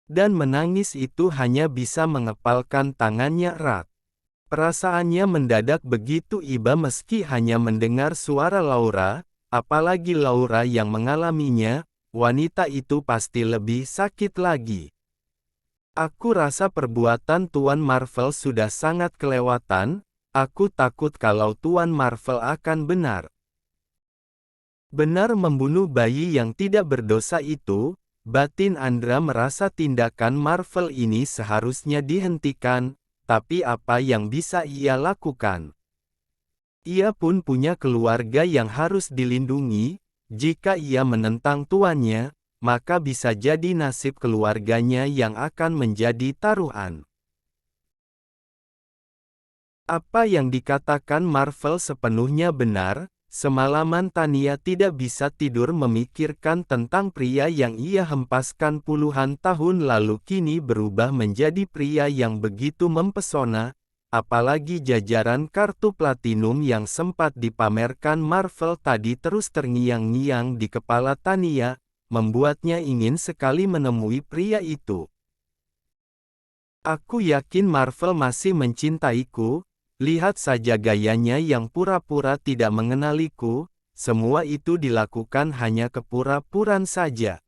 dan menangis itu hanya bisa mengepalkan tangannya erat. Perasaannya mendadak begitu iba meski hanya mendengar suara Laura, apalagi Laura yang mengalaminya. Wanita itu pasti lebih sakit lagi. Aku rasa perbuatan Tuan Marvel sudah sangat kelewatan, aku takut kalau Tuan Marvel akan benar membunuh bayi yang tidak berdosa itu. Batin Andra merasa tindakan Marvel ini seharusnya dihentikan, tapi apa yang bisa ia lakukan? Ia pun punya keluarga yang harus dilindungi. Jika ia menentang tuannya, maka bisa jadi nasib keluarganya yang akan menjadi taruhan. Apa yang dikatakan Marvel sepenuhnya benar. Semalaman Tania tidak bisa tidur memikirkan tentang pria yang ia hempaskan puluhan tahun lalu kini berubah menjadi pria yang begitu mempesona. Apalagi jajaran kartu platinum yang sempat dipamerkan Marvel tadi terus terngiang-ngiang di kepala Tania, membuatnya ingin sekali menemui pria itu. Aku yakin Marvel masih mencintaiku, lihat saja gayanya yang pura-pura tidak mengenaliku, semua itu dilakukan hanya kepura-puraan saja.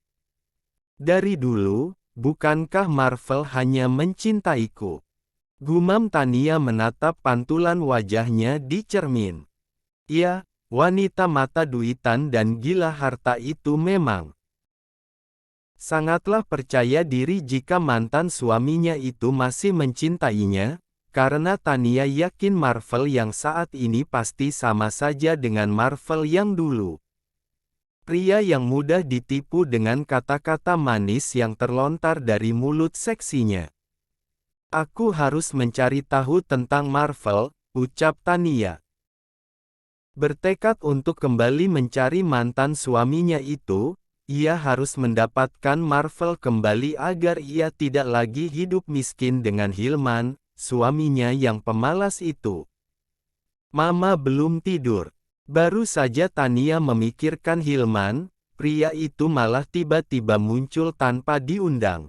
Dari dulu, bukankah Marvel hanya mencintaiku? Gumam Tania menatap pantulan wajahnya di cermin. Ya, wanita mata duitan dan gila harta itu memang sangatlah percaya diri jika mantan suaminya itu masih mencintainya, karena Tania yakin Marvel yang saat ini pasti sama saja dengan Marvel yang dulu. Pria yang mudah ditipu dengan kata-kata manis yang terlontar dari mulut seksinya. Aku harus mencari tahu tentang Marvel, ucap Tania. Bertekad untuk kembali mencari mantan suaminya itu, ia harus mendapatkan Marvel kembali agar ia tidak lagi hidup miskin dengan Hilman, suaminya yang pemalas itu. Mama belum tidur. Baru saja Tania memikirkan Hilman, pria itu malah tiba-tiba muncul tanpa diundang.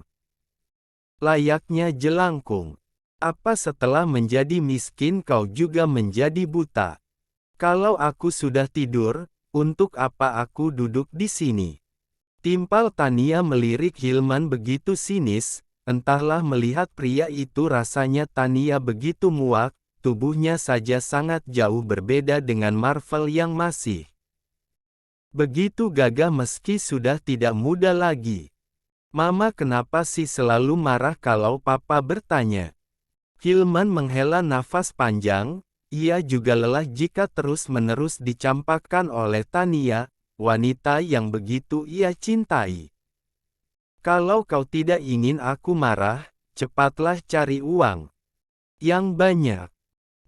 Layaknya jelangkung. Apa setelah menjadi miskin kau juga menjadi buta? Kalau aku sudah tidur, untuk apa aku duduk di sini? Timpal Tania melirik Hilman begitu sinis, entahlah melihat pria itu rasanya Tania begitu muak, tubuhnya saja sangat jauh berbeda dengan Marvel yang masih Begitu gagah meski sudah tidak muda lagi. Mama kenapa sih selalu marah kalau papa bertanya? Hilman menghela nafas panjang, ia juga lelah jika terus-menerus dicampakkan oleh Tania, wanita yang begitu ia cintai. Kalau kau tidak ingin aku marah, cepatlah cari uang yang banyak.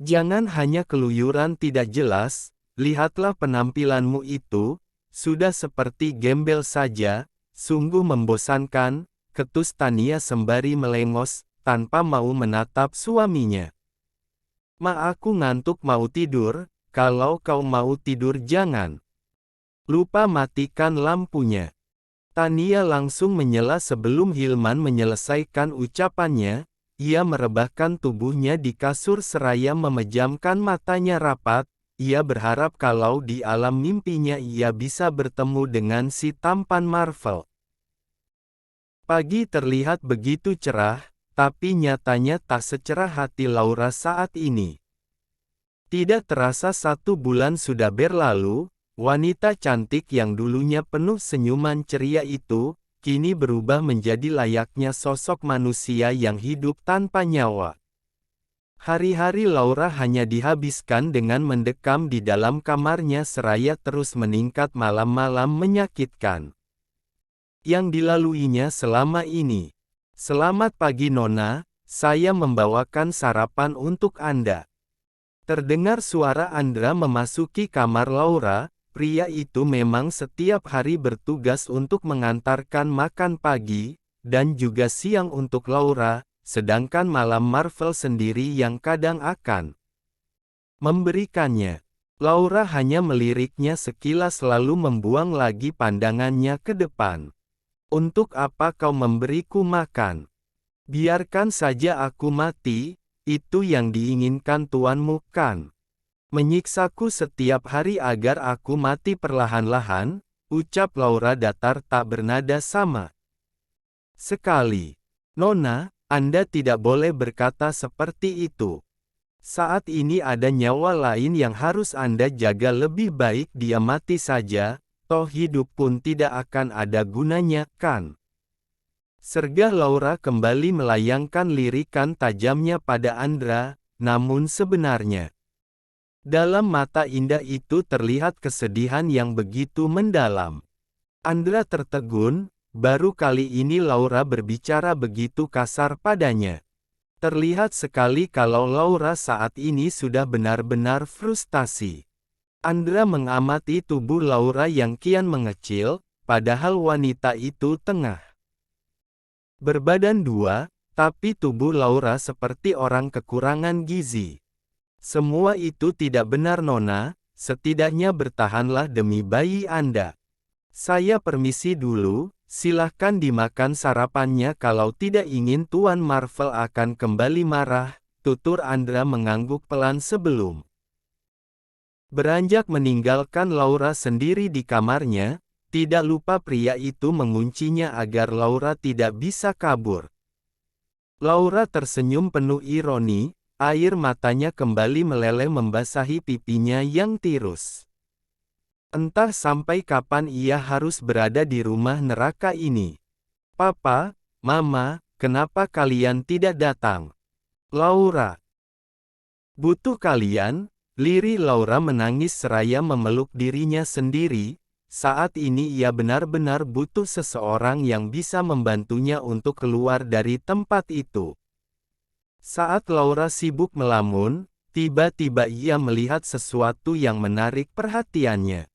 Jangan hanya keluyuran tidak jelas, lihatlah penampilanmu itu, sudah seperti gembel saja, sungguh membosankan, ketus Tania sembari melengos, tanpa mau menatap suaminya. Ma, aku ngantuk mau tidur, kalau kau mau tidur jangan lupa matikan lampunya. Tania langsung menyela sebelum Hilman menyelesaikan ucapannya. Ia merebahkan tubuhnya di kasur seraya memejamkan matanya rapat. Ia berharap kalau di alam mimpinya ia bisa bertemu dengan si tampan Marvel. Pagi terlihat begitu cerah, tapi nyatanya tak secerah hati Laura saat ini. Tidak terasa 1 bulan sudah berlalu, wanita cantik yang dulunya penuh senyuman ceria itu, kini berubah menjadi layaknya sosok manusia yang hidup tanpa nyawa. Hari-hari Laura hanya dihabiskan dengan mendekam di dalam kamarnya seraya terus meningkat malam-malam menyakitkan yang dilaluinya selama ini. Selamat pagi Nona, saya membawakan sarapan untuk Anda. Terdengar suara Andra memasuki kamar Laura. Pria itu memang setiap hari bertugas untuk mengantarkan makan pagi, dan juga siang untuk Laura, sedangkan malam Marvel sendiri yang kadang akan memberikannya. Laura hanya meliriknya sekilas lalu membuang lagi pandangannya ke depan. Untuk apa kau memberiku makan? Biarkan saja aku mati, itu yang diinginkan tuanmu kan? Menyiksaku setiap hari agar aku mati perlahan-lahan, ucap Laura datar tak bernada sama sekali. Nona, Anda tidak boleh berkata seperti itu. Saat ini ada nyawa lain yang harus Anda jaga, lebih baik dia mati saja, toh hidup pun tidak akan ada gunanya, kan? Sergah Laura kembali melayangkan lirikan tajamnya pada Andra, namun sebenarnya dalam mata indah itu terlihat kesedihan yang begitu mendalam. Andra tertegun, baru kali ini Laura berbicara begitu kasar padanya. Terlihat sekali kalau Laura saat ini sudah benar-benar frustasi. Andra mengamati tubuh Laura yang kian mengecil, padahal wanita itu tengah berbadan 2, tapi tubuh Laura seperti orang kekurangan gizi. Semua itu tidak benar Nona, setidaknya bertahanlah demi bayi Anda. Saya permisi dulu, silahkan dimakan sarapannya kalau tidak ingin Tuan Marvel akan kembali marah, tutur Andra mengangguk pelan sebelum beranjak meninggalkan Laura sendiri di kamarnya. Tidak lupa pria itu menguncinya agar Laura tidak bisa kabur. Laura tersenyum penuh ironi. Air matanya kembali meleleh membasahi pipinya yang tirus. Entah sampai kapan ia harus berada di rumah neraka ini. Papa, Mama, kenapa kalian tidak datang? Laura. Butuh kalian? Lirih Laura menangis seraya memeluk dirinya sendiri. Saat ini ia benar-benar butuh seseorang yang bisa membantunya untuk keluar dari tempat itu. Saat Laura sibuk melamun, tiba-tiba ia melihat sesuatu yang menarik perhatiannya.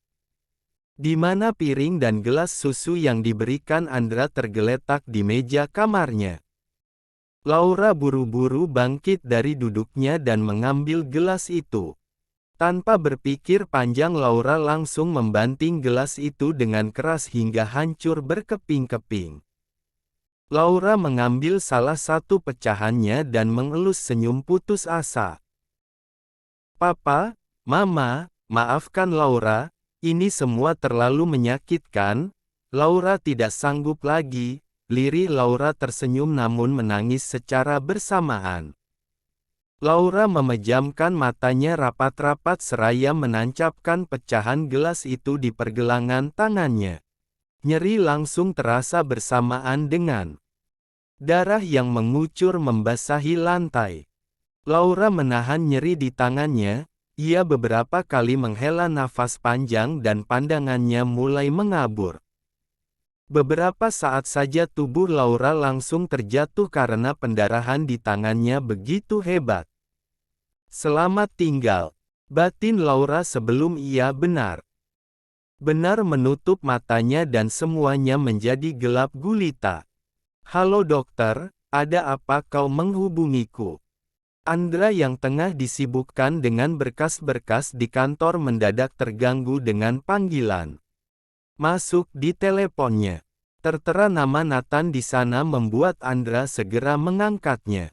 Di mana piring dan gelas susu yang diberikan Andra tergeletak di meja kamarnya. Laura buru-buru bangkit dari duduknya dan mengambil gelas itu. Tanpa berpikir panjang Laura langsung membanting gelas itu dengan keras hingga hancur berkeping-keping. Laura mengambil salah satu pecahannya dan mengelus senyum putus asa. Papa, Mama, maafkan Laura, ini semua terlalu menyakitkan. Laura tidak sanggup lagi. Lirih Laura tersenyum namun menangis secara bersamaan. Laura memejamkan matanya rapat-rapat seraya menancapkan pecahan gelas itu di pergelangan tangannya. Nyeri langsung terasa bersamaan dengan darah yang mengucur membasahi lantai. Laura menahan nyeri di tangannya, ia beberapa kali menghela nafas panjang dan pandangannya mulai mengabur. Beberapa saat saja tubuh Laura langsung terjatuh karena pendarahan di tangannya begitu hebat. Selamat tinggal, batin Laura sebelum ia benar-benar menutup matanya dan semuanya menjadi gelap gulita. Halo dokter, ada apa kau menghubungiku? Andra yang tengah disibukkan dengan berkas-berkas di kantor mendadak terganggu dengan panggilan masuk di teleponnya. Tertera nama Nathan di sana membuat Andra segera mengangkatnya.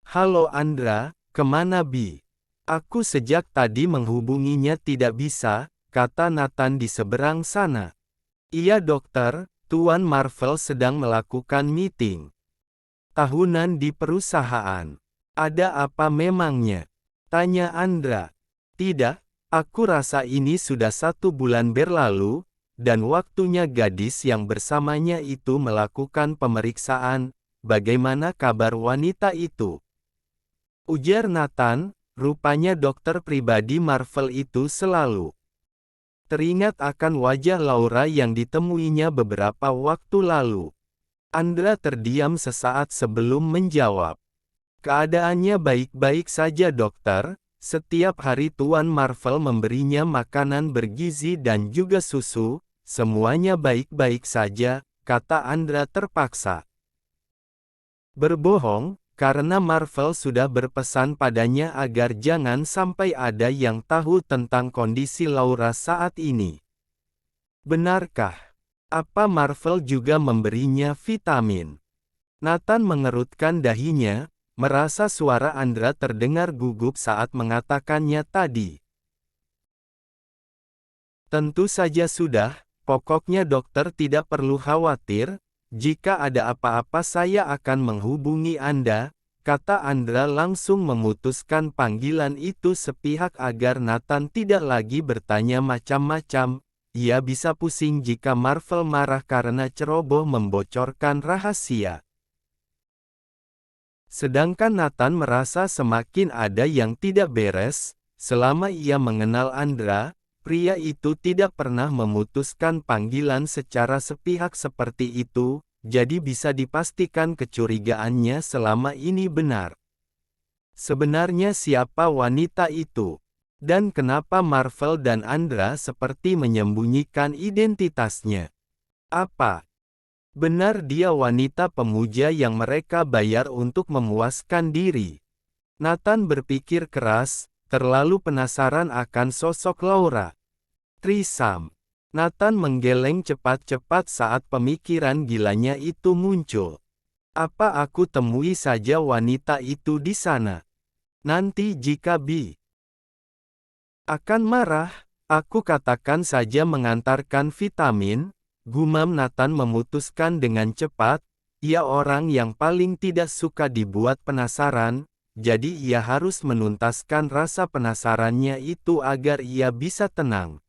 Halo Andra, kemana Bi? Aku sejak tadi menghubunginya tidak bisa, kata Nathan di seberang sana. Iya dokter, Tuan Marvel sedang melakukan meeting tahunan di perusahaan. Ada apa memangnya? Tanya Andra. Tidak, aku rasa ini sudah 1 bulan berlalu, dan waktunya gadis yang bersamanya itu melakukan pemeriksaan. Bagaimana kabar wanita itu? Ujar Nathan, rupanya dokter pribadi Marvel itu selalu teringat akan wajah Laura yang ditemuinya beberapa waktu lalu. Andra terdiam sesaat sebelum menjawab. Keadaannya baik-baik saja dokter, setiap hari Tuan Marvel memberinya makanan bergizi dan juga susu, semuanya baik-baik saja, kata Andra terpaksa berbohong, karena Marvel sudah berpesan padanya agar jangan sampai ada yang tahu tentang kondisi Laura saat ini. Benarkah? Apa Marvel juga memberinya vitamin? Nathan mengerutkan dahinya, merasa suara Andra terdengar gugup saat mengatakannya tadi. Tentu saja sudah, pokoknya dokter tidak perlu khawatir, jika ada apa-apa saya akan menghubungi Anda, kata Andra langsung memutuskan panggilan itu sepihak agar Nathan tidak lagi bertanya macam-macam. Ia bisa pusing jika Marvel marah karena ceroboh membocorkan rahasia. Sedangkan Nathan merasa semakin ada yang tidak beres, selama ia mengenal Andra, pria itu tidak pernah memutuskan panggilan secara sepihak seperti itu, jadi bisa dipastikan kecurigaannya selama ini benar. Sebenarnya siapa wanita itu? Dan kenapa Marvel dan Andra seperti menyembunyikan identitasnya? Apa benar dia wanita pemuja yang mereka bayar untuk memuaskan diri? Nathan berpikir keras, terlalu penasaran akan sosok Laura. Trisam. Nathan menggeleng cepat-cepat saat pemikiran gilanya itu muncul. Apa aku temui saja wanita itu di sana? Nanti jika Bi akan marah, aku katakan saja mengantarkan vitamin, gumam Nathan memutuskan dengan cepat, ia orang yang paling tidak suka dibuat penasaran, jadi ia harus menuntaskan rasa penasarannya itu agar ia bisa tenang.